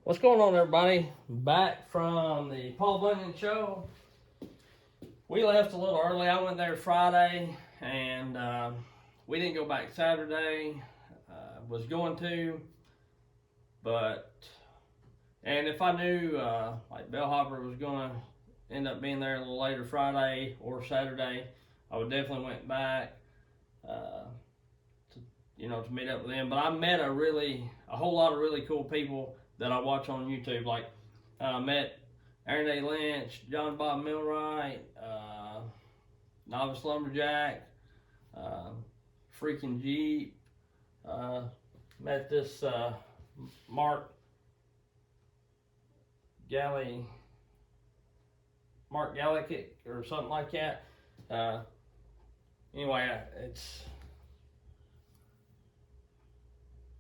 What's going on, everybody? Back from the Paul Bunyan show. We left a little early. I went there Friday, and we didn't go back Saturday. Was going to, but and if I knew like Bellhopper was going to end up being there a little later Friday or Saturday, I would definitely went back to meet up with them. But I met a whole lot of really cool people that I watch on YouTube. Like met Aaron A. Lynch, John Bob Millwright, Novice Lumberjack, Freaking Jeep. Met this Mark Gallic or something like that. Anyway,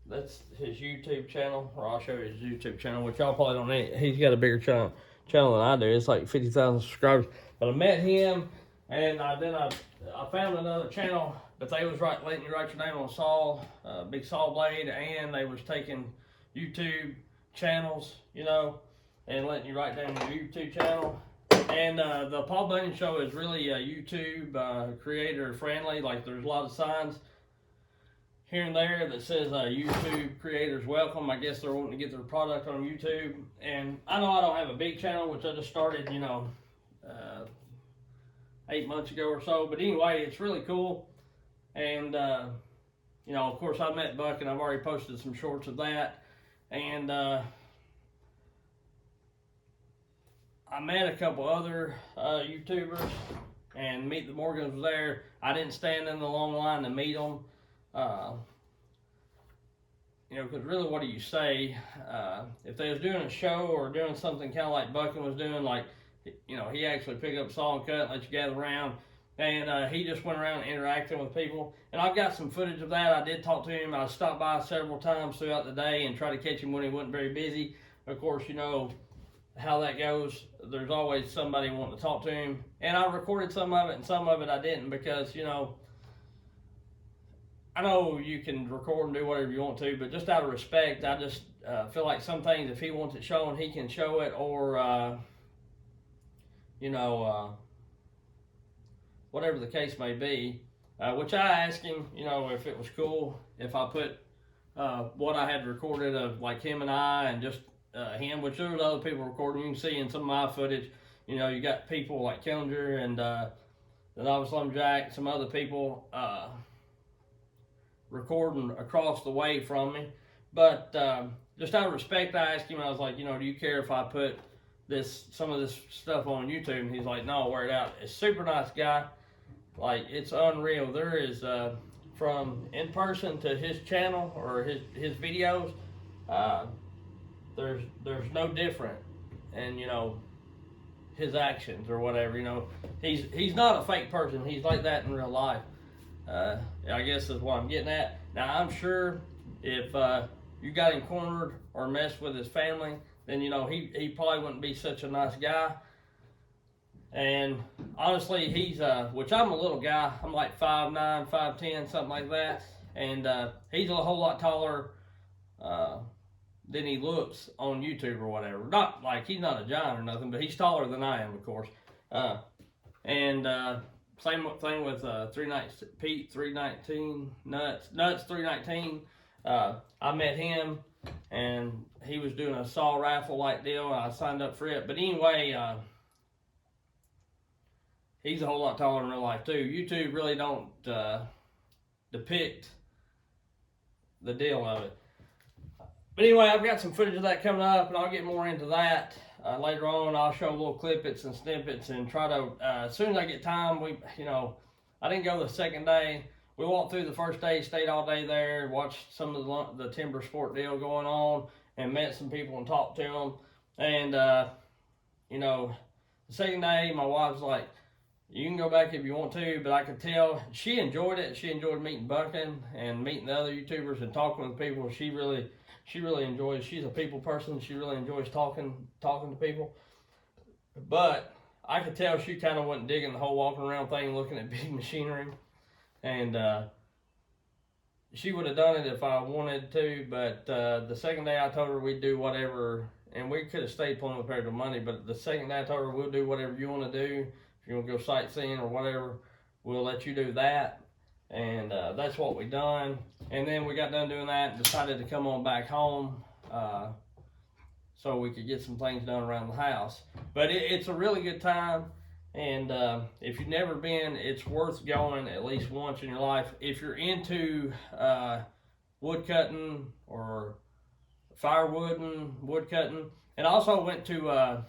that's his YouTube channel, or I'll show you his YouTube channel, which y'all probably don't need. He's got a bigger channel than I do. It's like 50,000 subscribers. But I met him, and then I found another channel, but they was letting you write your name on a saw, big saw blade, and they was taking YouTube channels, and letting you write down your YouTube channel. And the Paul Bunyan show is really YouTube creator friendly. Like, there's a lot of signs here and there that says YouTube creators welcome. I guess they're wanting to get their product on YouTube. And I know I don't have a big channel, which I just started, 8 months ago or so. But anyway, it's really cool. And, of course, I met Buck, and I've already posted some shorts of that. And I met a couple other YouTubers, and Meet the Morgans was there. I didn't stand in the long line to meet them. Because really, what do you say? If they was doing a show or doing something kind of like Buckin was doing, like, he actually picked up saw and cut and let you gather around, and he just went around interacting with people. And I've got some footage of that. I did talk to him. I stopped by several times throughout the day and tried to catch him when he wasn't very busy. Of course, how that goes. There's always somebody wanting to talk to him. And I recorded some of it, and some of it I didn't, because, I know you can record and do whatever you want to, but just out of respect, I just feel like some things, if he wants it shown, he can show it, or, whatever the case may be. Which I asked him, if it was cool if I put what I had recorded of, like, him and I, and just him, which there was other people recording. You can see in some of my footage, you got people like Killinger and the Novice Lumberjack, some other people recording across the way from me. But just out of respect, I asked him, I was like, do you care if I put some of this stuff on YouTube? And he's like, no, wear it out. It's a super nice guy. Like, it's unreal. There is, from in person to his channel or his videos, there's no different. And, his actions or whatever, he's not a fake person. He's like that in real life. I guess is what I'm getting at. Now, I'm sure if you got him cornered or messed with his family, then, he probably wouldn't be such a nice guy. And honestly, he's, which I'm a little guy. I'm like 5'9", 5'10", something like that. And he's a whole lot taller than he looks on YouTube or whatever. Not like he's not a giant or nothing, but he's taller than I am, of course. Same thing with Pete 319 Nuts 319. I met him, and he was doing a saw raffle like deal, and I signed up for it. But anyway, he's a whole lot taller in real life too. YouTube really don't depict the deal of it. But anyway, I've got some footage of that coming up, and I'll get more into that later on. I'll show little clippets and snippets, and try to, as soon as I get time, I didn't go the second day. We walked through the first day, stayed all day there, watched some of the timber sport deal going on, and met some people and talked to them. And, the second day, my wife's like, you can go back if you want to, but I could tell she enjoyed it. She enjoyed meeting Buckin and meeting the other YouTubers and talking with people. She really enjoys. She's a people person. She really enjoys talking to people. But I could tell she kind of wasn't digging the whole walking around thing, looking at big machinery. And she would have done it if I wanted to, but the second day I told her we'd do whatever, and we could have stayed pulling up here till Monday, but the second day I told her we'll do whatever you want to do. If you want to go sightseeing or whatever, we'll let you do that. And that's what we done. And then we got done doing that and decided to come on back home so we could get some things done around the house. But it's a really good time. And if you've never been, it's worth going at least once in your life. If you're into wood cutting or firewooding, wood cutting, and I also went to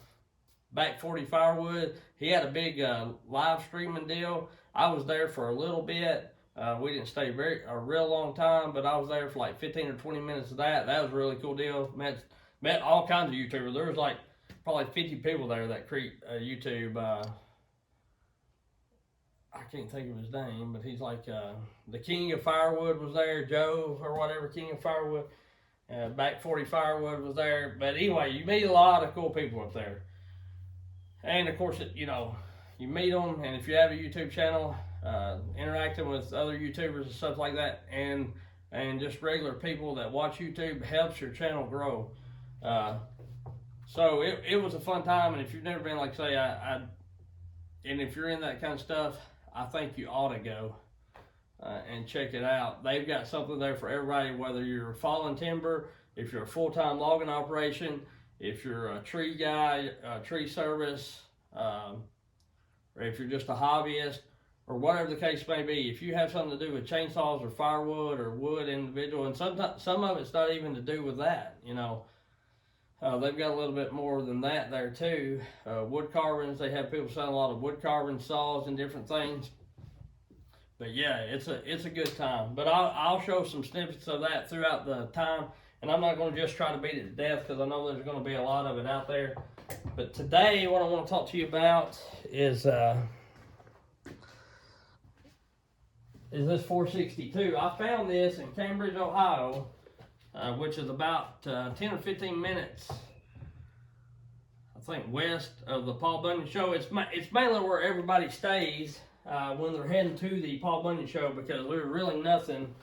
Back 40 Firewood. He had a big live streaming deal. I was there for a little bit. We didn't stay a real long time, but I was there for like 15 or 20 minutes of that. That was a really cool deal. Met all kinds of YouTubers. There was like probably 50 people there that create YouTube. I can't think of his name, but he's like the King of Firewood was there, Joe or whatever, King of Firewood. Back 40 Firewood was there. But anyway, you meet a lot of cool people up there. And of course, you meet them, and if you have a YouTube channel, interacting with other YouTubers and stuff like that, and just regular people that watch YouTube helps your channel grow. So it was a fun time, and if you've never been, like I say, and if you're in that kind of stuff, I think you ought to go and check it out. They've got something there for everybody, whether you're falling timber, if you're a full-time logging operation, if you're a tree guy, tree service, or if you're just a hobbyist, or whatever the case may be. If you have something to do with chainsaws or firewood or wood individual, and sometimes some of it's not even to do with that, they've got a little bit more than that there too. Wood carvings, they have people selling a lot of wood carving saws and different things. But yeah, it's a good time. But I'll show some snippets of that throughout the time, and I'm not going to just try to beat it to death because I know there's going to be a lot of it out there. But today, what I want to talk to you about is this 462. I found this in Cambridge, Ohio, which is about 10 or 15 minutes, I think, west of the Paul Bunyan show. It's mainly where everybody stays when they're heading to the Paul Bunyan show, because there's really nothing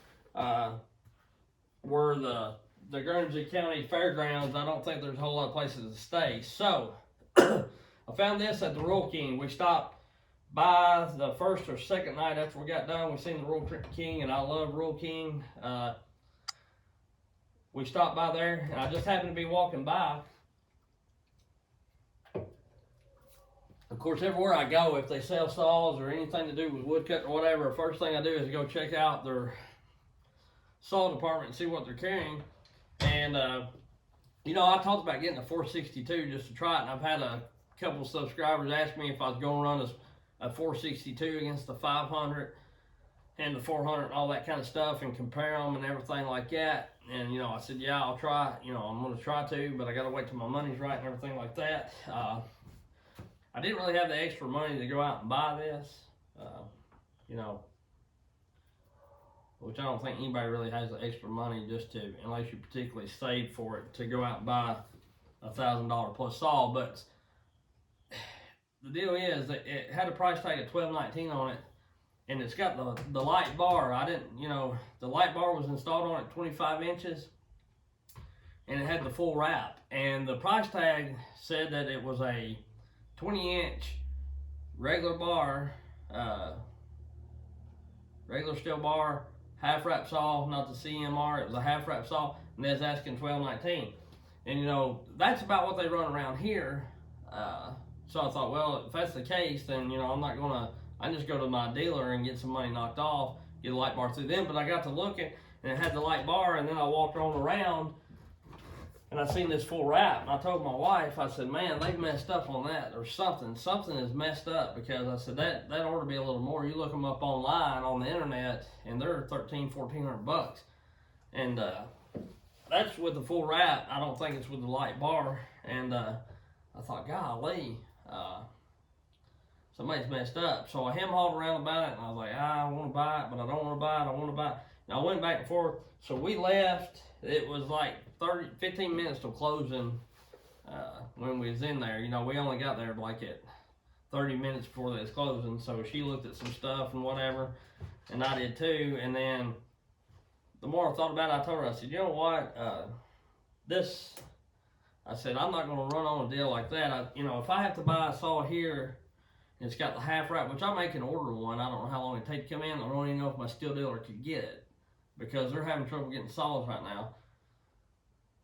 where the Guernsey County Fairgrounds. I don't think there's a whole lot of places to stay. So I found this at the Royal King. We stopped by the first or second night after we got done. We seen the Royal King, and I love Royal King. We stopped by there, and I just happened to be walking by. Of course, everywhere I go, if they sell saws or anything to do with woodcut or whatever, first thing I do is go check out their saw department and see what they're carrying. And I talked about getting a 462 just to try it, and I've had a couple of subscribers ask me if I was going to run a 462 against the 500 and the 400 and all that kind of stuff, and compare them and everything like that. And I said, yeah, I'll try. I'm going to try to, but I got to wait till my money's right and everything like that. I didn't really have the extra money to go out and buy this, which I don't think anybody really has the extra money unless you particularly save for it, to go out and buy a $1,000 plus saw. But the deal is that it had a price tag of $12.19 on it, and it's got the light bar. The light bar was installed on it 25 inches, and it had the full wrap. And the price tag said that it was a 20-inch regular bar, regular steel bar, half wrap saw, not the CMR. It was a half wrap saw, and they was asking $12.19. And that's about what they run around here. So I thought, well, if that's the case, then I'm not gonna. I just go to my dealer and get some money knocked off, get a light bar through them. But I got to looking, and it had the light bar, and then I walked on around, and I seen this full wrap, and I told my wife, I said, man, they've messed up on that, or something is messed up, because I said that ought to be a little more. You look them up online on the internet, and they're $1,300-$1,400, and that's with the full wrap. I don't think it's with the light bar. And I thought, golly, somebody's messed up. So I hem-hawed around about it, and I was like, I want to buy it, but I don't want to buy it. I want to buy it. And I went back and forth. So we left. It was like 15 minutes till closing when we was in there. We only got there like at 30 minutes before they was closing. So she looked at some stuff and whatever, and I did too. And then the more I thought about it, I told her, I said, you know what, I said, I'm not going to run on a deal like that. If I have to buy a saw here, and it's got the half wrap, which I may can order one. I don't know how long it takes to come in. I don't even know if my Stihl dealer could get it because they're having trouble getting saws right now.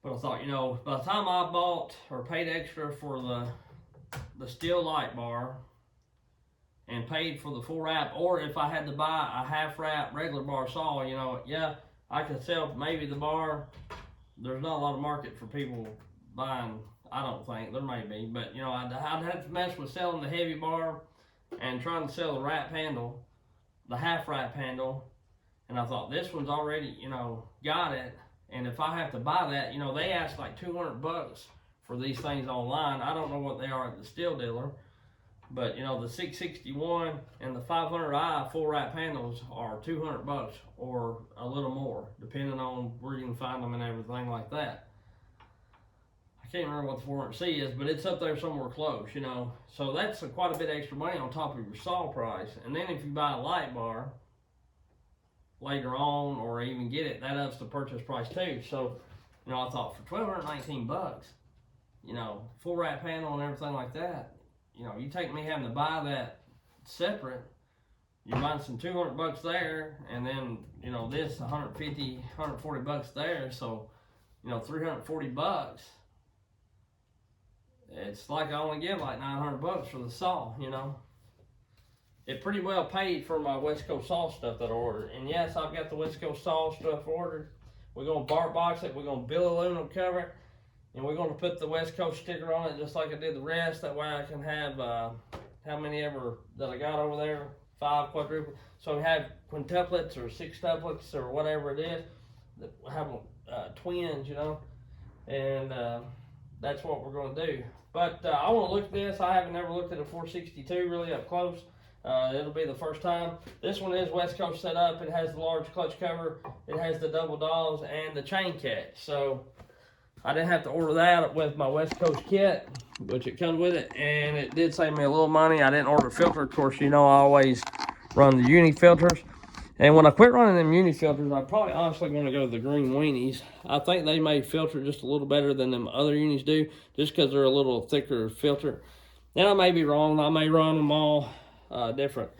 But I thought, by the time I bought or paid extra for the Stihl light bar and paid for the full wrap, or if I had to buy a half wrap regular bar saw, yeah, I could sell maybe the bar. There's not a lot of market for people buying, I don't think. There may be, but I'd have to mess with selling the heavy bar and trying to sell the wrap handle, the half wrap handle. And I thought, this one's already, got it. And if I have to buy that, they ask like $200 for these things online. I don't know what they are at the Stihl dealer, but the 661 and the 500i full wrap handles are $200 or a little more, depending on where you can find them and everything like that. I can't remember what the 400C is, but it's up there somewhere close, So that's quite a bit extra money on top of your saw price. And then if you buy a light bar later on, or even get it, that ups the purchase price too. So, I thought for $1,219, full wrap panel and everything like that, you take me having to buy that separate, you're buying some $200 there, and then, this $150, $140 there, so, $340. It's like I only give like $900 for the saw, It pretty well paid for my West Coast saw stuff that I ordered. And yes, I've got the West Coast saw stuff ordered. We're going to bark box it. We're going to bill aluminum cover it. And we're going to put the West Coast sticker on it just like I did the rest. That way I can have, how many ever that I got over there? 5 quadruple. So we have quintuplets or sextuplets or whatever it is. Have twins, And that's what we're going to do. But I want to look at this. I haven't ever looked at a 462 really up close. It'll be the first time. This one is West Coast set up. It has the large clutch cover. It has the double dogs and the chain catch. So I didn't have to order that with my West Coast kit, which it comes with it. And it did save me a little money. I didn't order a filter. Of course, I always run the uni filters. And when I quit running them uni filters, I'm probably honestly going to go to the green weenies. I think they may filter just a little better than them other unis do, just because they're a little thicker filter. And I may be wrong. I may run them all different.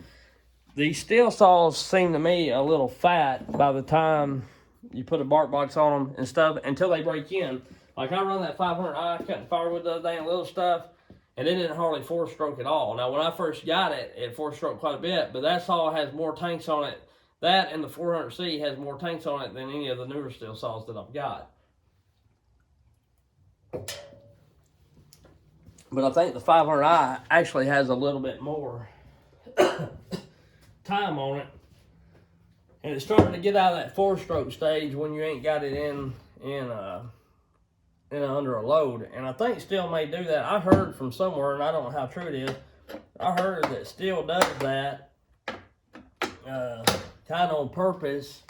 These Stihl saws seem to me a little fat by the time you put a bark box on them and stuff until they break in. Like I run that 500i cutting firewood the other day and little stuff, and it didn't hardly 4-stroke at all. Now when I first got it, it 4-stroked quite a bit, but that saw has more tanks on it. That and the 400C has more tanks on it than any of the newer Stihl saws that I've got. But I think the 500i actually has a little bit more time on it, and it's starting to get out of that 4-stroke stage when you ain't got it in under a load. And I think Stihl may do that. I heard from somewhere, and I don't know how true it is, I heard that Stihl does that kind of on purpose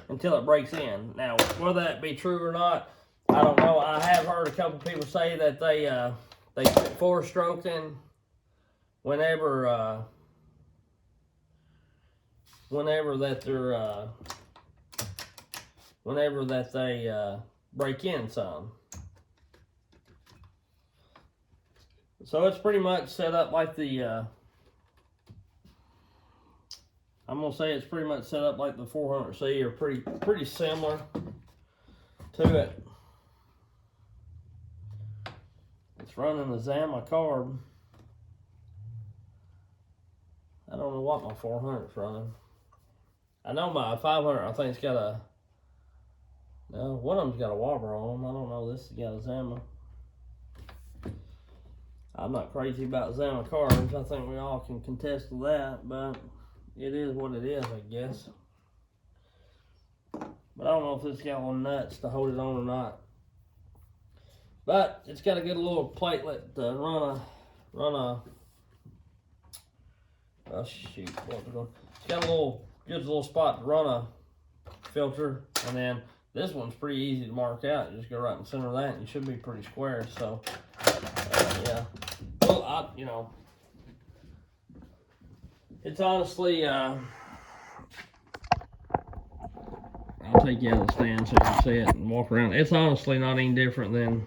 until it breaks in. Now whether that be true or not, I don't know. I have heard a couple people say that they quit 4-stroking whenever that they break in some. So it's pretty much set up like the I'm gonna say it's pretty much set up like the 400C, or pretty similar to it. It's running the Zama carb. I don't know what my 400's running. I know my 500, I think it's got no, one of them's got a wobber on them. I don't know, this has got a Zama. I'm not crazy about Zama carbs. I think we all can contest to that, but it is what it is, I guess. But I don't know if it's got one nuts to hold it on or not. But it's got a good little platelet to run a oh shoot, what we're doing. It's got a good little spot to run a filter, and then this one's pretty easy to mark out. You just go right in the center of that, and you should be pretty square. So yeah, well, it's honestly, I'll take you out of the stand so you can see it and walk around. It's honestly not any different than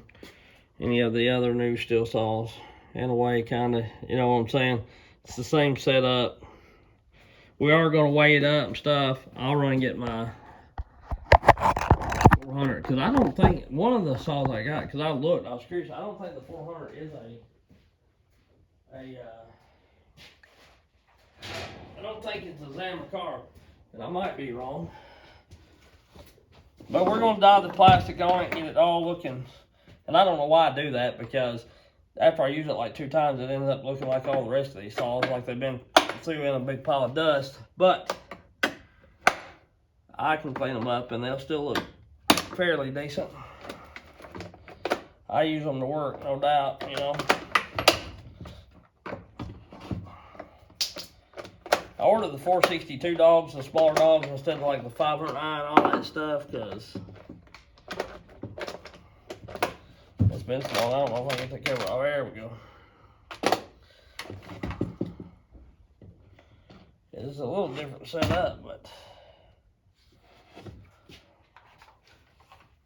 any of the other new Stihl saws. In a way, kind of, you know what I'm saying? It's the same setup. We are going to weigh it up and stuff. I'll run and get my 400, because I don't think, one of the saws I got, because I looked, I was curious, I don't think the 400 is I don't think it's a Zamacar, and I might be wrong. But we're going to dye the plastic on it and get it all looking, and I don't know why I do that, because after I use it like 2 times, it ends up looking like all the rest of these saws, like they've been threw in a big pile of dust. But I can clean them up and they'll still look fairly decent. I use them to work, no doubt, you know. I ordered the 462 dogs, the smaller dogs, instead of like the 509 and all that stuff, because it's been so long, I don't know if I can take care of it. Oh, there we go. It's a little different setup, but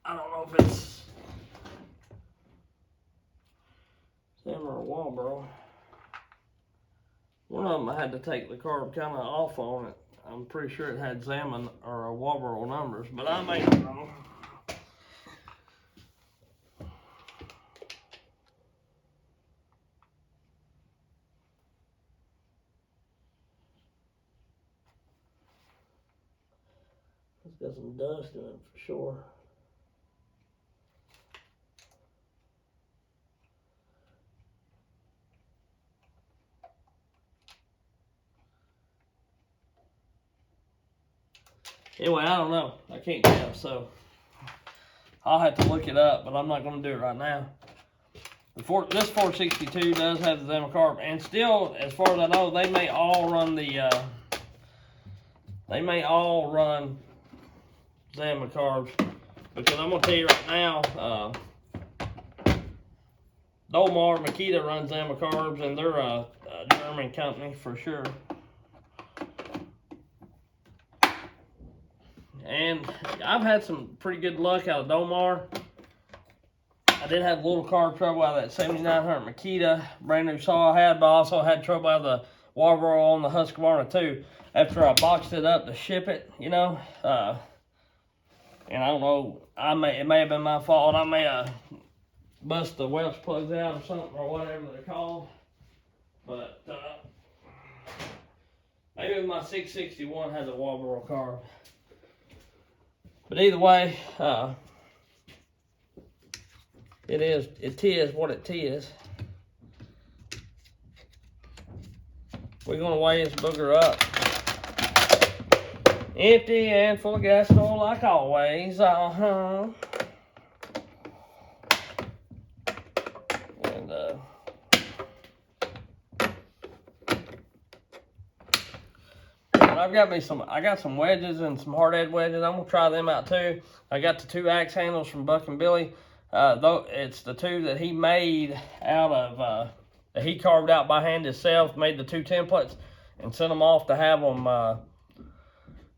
I don't know if it's them or a Walbro. One of them I had to take the carb kind of off on it. I'm pretty sure it had Zaman or a Walbro numbers, but I may be wrong. It's got some dust in it for sure. Anyway, I don't know. I can't tell, so I'll have to look it up, but I'm not going to do it right now. This 462 does have the Zamacar, and still, as far as I know, they may all run the Zamacarbs, because I'm going to tell you right now, Dolmar Makita runs Zamacarbs, and they're a German company for sure. And I've had some pretty good luck out of Dolmar. I did have a little carb trouble out of that 7900 Makita brand new saw I had, but I also had trouble out of the Walbro on the Husqvarna too. After I boxed it up to ship it, you know, and I don't know, it may have been my fault. I may have bust the Welch plugs out or something, or whatever they're called. But maybe my 661 has a Walbro carb. But either way, it is what it is. We're gonna weigh this booger up. Empty and full of gas oil like always. And I got some wedges and some hard head wedges. I'm gonna try them out too. I got the 2 axe handles from Buck and Billy. Though it's the 2 that he made out of that he carved out by hand himself. Made the 2 templates and sent them off to have them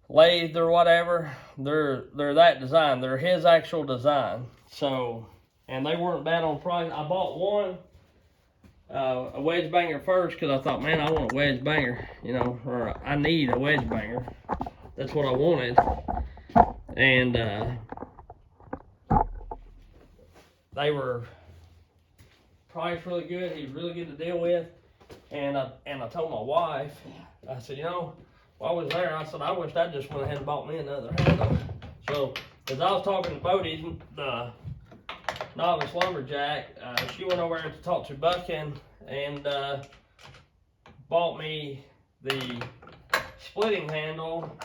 lathed or whatever. They're that design. They're his actual design. So, and they weren't bad on price. I bought one. A wedge banger first, because I thought, man, I want a wedge banger, you know, or I need a wedge banger. That's what I wanted. And they were priced really good. He was really good to deal with. And I told my wife, I said, you know, while I was there, I said, I wish I just went ahead and bought me another handle. So, as I was talking to Bodie, the novice lumberjack, she went over there to talk to Buckin and bought me the splitting handle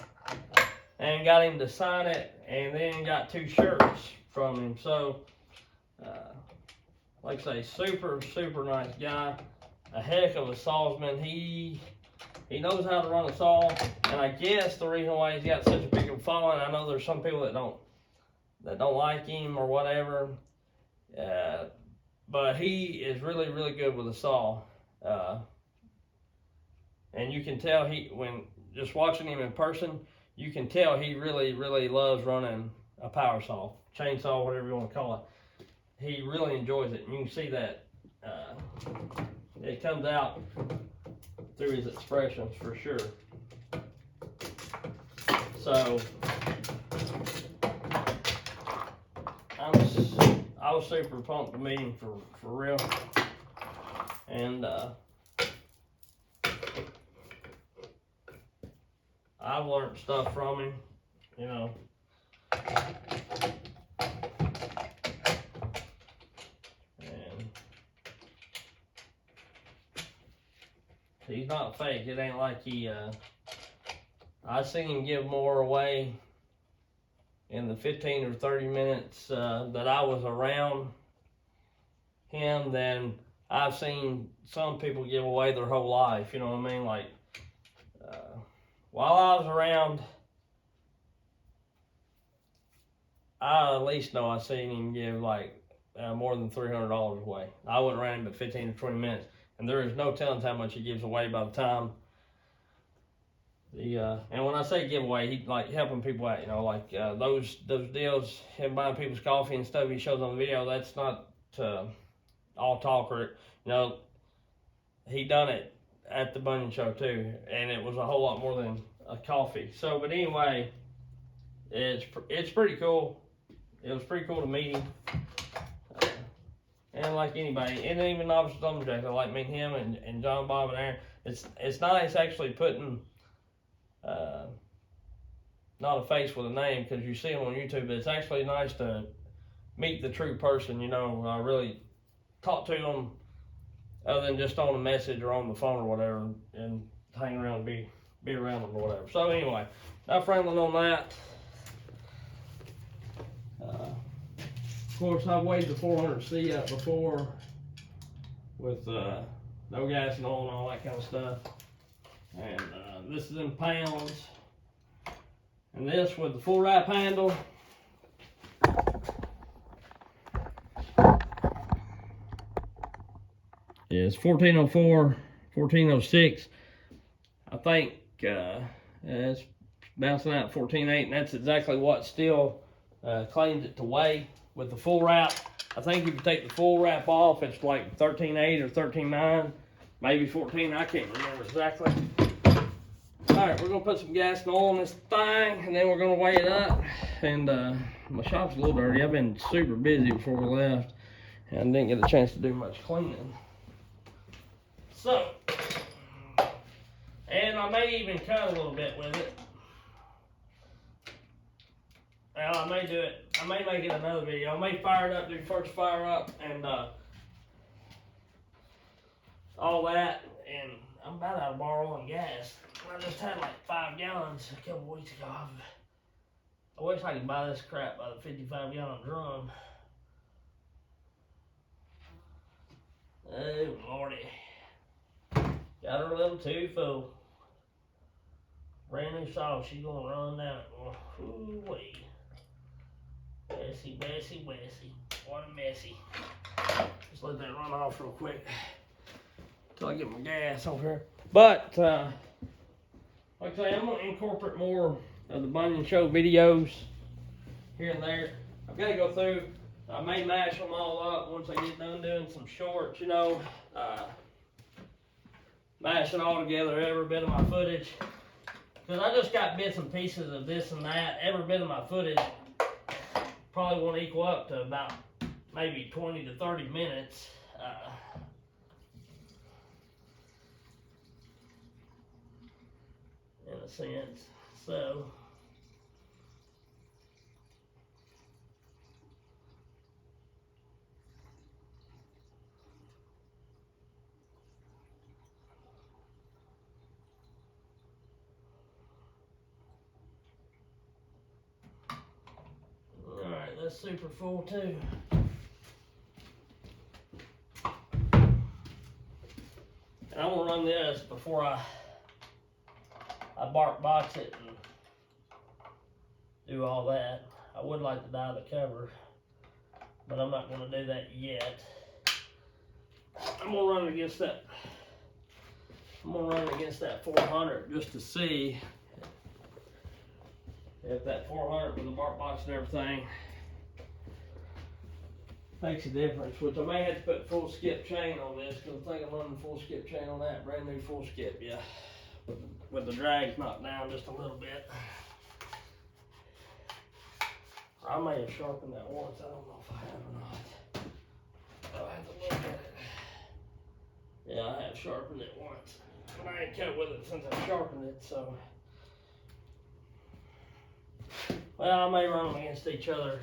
and got him to sign it, and then got 2 shirts from him. So, like I say, super nice guy, a heck of a sawsman. He knows how to run a saw, and I guess the reason why he's got such a big following, I know there's some people that don't like him or whatever. But he is really good with a saw, and you can tell when just watching him in person, you can tell he really, really loves running a power saw, chainsaw, whatever you want to call it. He really enjoys it, and you can see that it comes out through his expressions for sure. So I was super pumped to meet him for real, and I've learned stuff from him, you know. And he's not fake. It ain't like he, I seen him give more away in the 15 or 30 minutes that I was around him than I've seen some people give away their whole life, you know what I mean? Like, while I was around, I at least know I seen him give like more than $300 away. I wouldn't around him but 15 to 20 minutes, and there is no telling how much he gives away by the time. And when I say giveaway, he like helping people out, you know, like those deals, him buying people's coffee and stuff he shows on the video. That's not all talk, or you know, he done it at the Bunyan show too, and it was a whole lot more than a coffee. So, but anyway, it's pretty cool. It was pretty cool to meet him, and like anybody, and even Officer Lumberjack, I like meeting him and John, Bob, and Aaron. It's nice actually putting not a face with a name, because you see them on YouTube, but it's actually nice to meet the true person, you know, really talk to them other than just on a message or on the phone or whatever, and hang around and be around them or whatever. So anyway, enough rambling on that. Of course, I've weighed the 400C up before with no gas and oil and all that kind of stuff. And this is in pounds. And this with the full wrap handle. Yeah, it's 1404, 1406. I think it's bouncing out 14.8, and that's exactly what Stihl claims it to weigh with the full wrap. I think if you take the full wrap off, it's like 13.8 or 13.9, maybe 14. I can't remember exactly. All right, we're gonna put some gas and oil on this thing, and then we're gonna weigh it up. And my shop's a little dirty. I've been super busy before we left, and didn't get a chance to do much cleaning. So, and I may even cut a little bit with it. Well, I may do it. I may make it another video. I may fire it up, do first fire up, and all that. And I'm about out of borrowing gas. I just had like 5 gallons a couple weeks ago. I wish I could buy this crap by the 55-gallon drum. Oh, Lordy. Got her a little too full. Brand new saw, she's gonna run down it. Ooh-wee. Bessie, Bessie, Bessie. What a messy. Just let that run off real quick until I get my gas over here. But, like I say, I'm going to incorporate more of the Bunyan Show videos here and there. I've got to go through. I may mash them all up once I get done doing some shorts, you know. Mash it all together, every bit of my footage. Because I just got bits and pieces of this and that. Every bit of my footage probably won't equal up to about maybe 20 to 30 minutes. In a sense. So alright, that's super full too. And I'm gonna run this before I bark box it and do all that. I would like to dye the cover, but I'm not going to do that yet. I'm going to run it against that. I'm going to run it against that 400 just to see if that 400 with the bark box and everything makes a difference, which I may have to put full skip chain on this, because I think I'm running full skip chain on that, brand new full skip, yeah. With the drags knocked down just a little bit. I may have sharpened that once, I don't know if I have or not. I'll have to look at it. Yeah, I have sharpened it once, but I ain't cut with it since I sharpened it, so. Well, I may run them against each other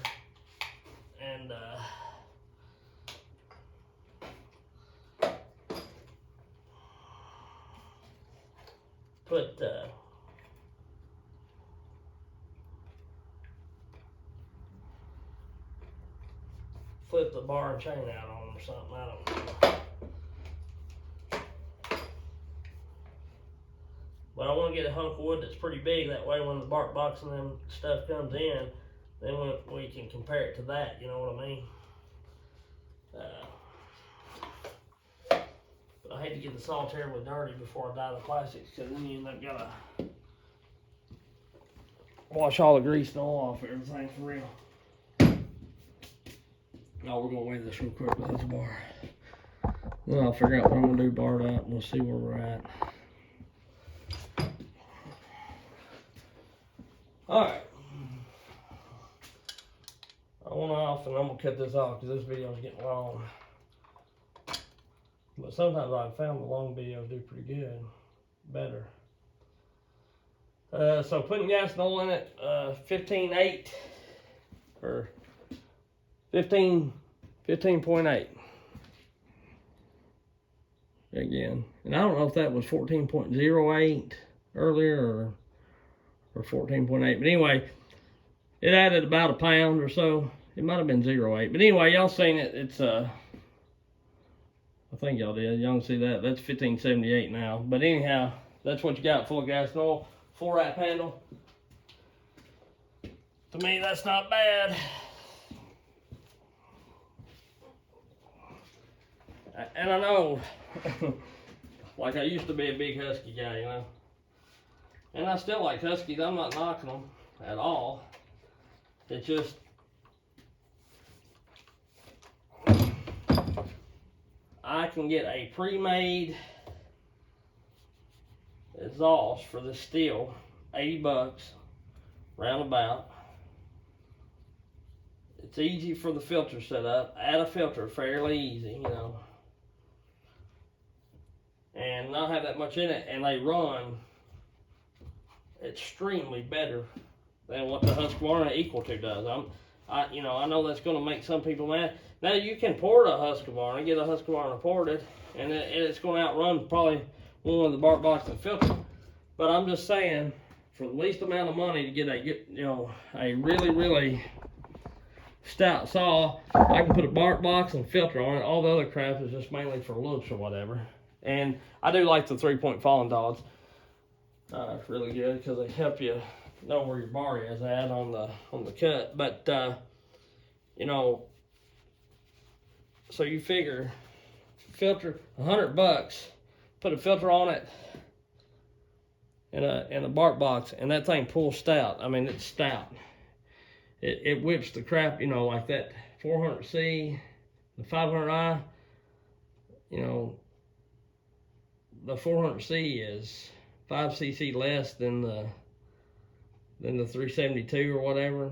and flip the bar and chain out on them or something, I don't know. But I want to get a hunk of wood that's pretty big, that way when the bark box and them stuff comes in, then we can compare it to that, you know what I mean? But I hate to get the saw terribly dirty before I dye the plastics, because then you end up gotta wash all the grease and oil off everything for real. Now we're gonna weigh this real quick with this bar. Then I'll figure out what I'm gonna do barred up and we'll see where we're at. Alright. I went off and I'm gonna cut this off because this video is getting long. But sometimes I've found the long videos do pretty good. Better. So putting gas and oil in it, 15.8 or 15.8 again. And I don't know if that was 14.08 earlier or 14.8, but anyway, it added about a pound or so. It might have been 0.8, but anyway, y'all seen it. It's I think y'all did. Y'all can see that. That's 15.78 now. But anyhow, that's what you got, full of gas and oil, 4-wrap handle. To me, that's not bad. And I know, like I used to be a big Husky guy, you know. And I still like Huskies. I'm not knocking them at all. It's just, I can get a pre-made exhaust for this Stihl, 80 bucks, roundabout. It's easy for the filter setup. Add a filter, fairly easy, you know. And not have that much in it, and they run extremely better than what the Husqvarna Equal 2 does. I know that's going to make some people mad. Now you can port a Husqvarna, get a Husqvarna ported, and it's going to outrun probably one of the bark box and filter. But I'm just saying, for the least amount of money to get a really, really stout saw, I can put a bark box and filter on it. All the other crap is just mainly for looks or whatever. And I do like the 3-point falling dogs. It's really good because they help you know where your bar is at on the cut. But you know, so you figure filter, $100, put a filter on it in a bark box, and that thing pulls stout. I mean, it's stout. It whips the crap, you know, like that 400C, the 500i, you know, the 400C is 5cc less than the 372 or whatever.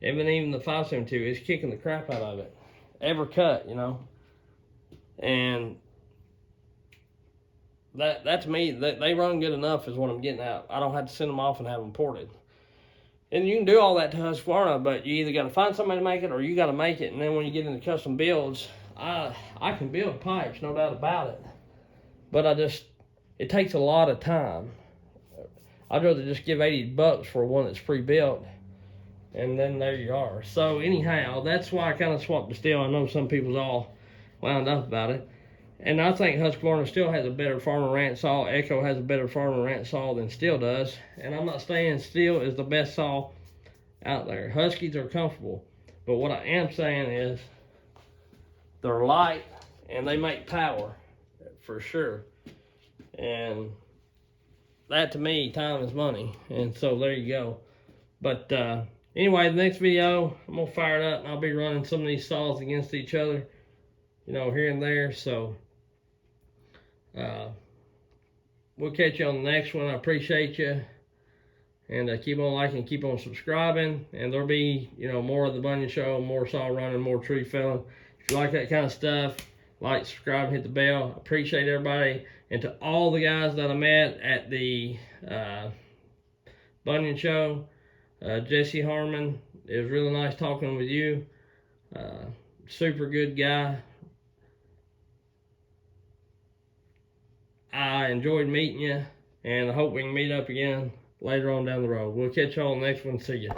Even the 572 is kicking the crap out of it. Every cut, you know. And that to me, they run good enough is what I'm getting at. I don't have to send them off and have them ported. And you can do all that to Husqvarna, but you either got to find somebody to make it or you got to make it. And then when you get into custom builds, I can build pipes, no doubt about it. But it takes a lot of time. I'd rather just give 80 bucks for one that's pre-built, and then there you are. So anyhow, that's why I kind of swapped the Stihl. I know some people's all wound up about it. And I think Husqvarna still has a better farmer ranch saw. Echo has a better farmer ranch saw than Stihl does. And I'm not saying Stihl is the best saw out there. Huskies are comfortable. But what I am saying is they're light and they make power for sure. And that to me, time is money. And so there you go. But anyway, the next video, I'm going to fire it up, and I'll be running some of these saws against each other, you know, here and there. So we'll catch you on the next one. I appreciate you. And keep on liking, keep on subscribing. And there'll be, you know, more of the Bunyan Show, more saw running, more tree felling. If you like that kind of stuff, like, subscribe, and hit the bell. Appreciate everybody. And to all the guys that I met at the Bunyan Show, Jesse Harmon, it was really nice talking with you. Super good guy. I enjoyed meeting you, and I hope we can meet up again later on down the road. We'll catch y'all on the next one. See ya.